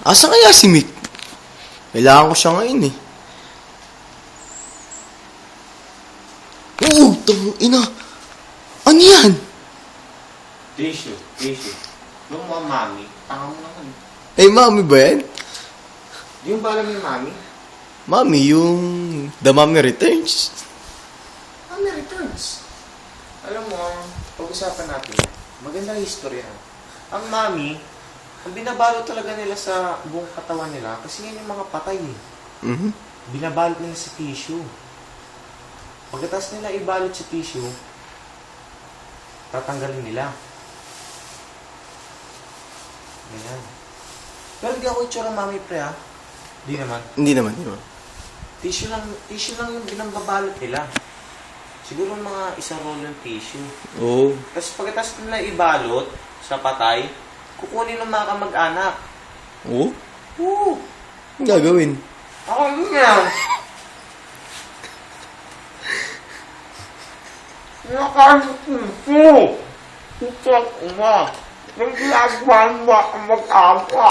Asa kaya si Mick? Kailangan ko siya ngayon eh. Oo, ina. Ano yan? Tissue. Yung mga mami, tanga mo naman. Eh, mami ba yan? Di yung ba alam yung mami? Mami, yung The Mommy Returns. Mami returns. Alam mo, pag-usapan natin yan. Magandang history yan. Ang mami, ang binabalot talaga nila sa buong katawan nila kasi yan yung mga patay eh. Mhm. Binabalot nila sa tissue. Pagkatapos nila ibalot sa tissue, tatanggalin nila. Ganyan. Pero hindi ako itsura mami pre ha. Hindi naman. Hindi naman, di ba? Tissue lang yung binambabalot nila. Siguro mga isang roll ng tissue. Oo. Tapos pagkatapos nila ibalot sa patay, kukunin ng mga kamag-anak. Oo? Oo. Ang gagawin? Ako niya. Nakalimutin ko. Ito uma. Nang ginagawa mo ang mag-ama.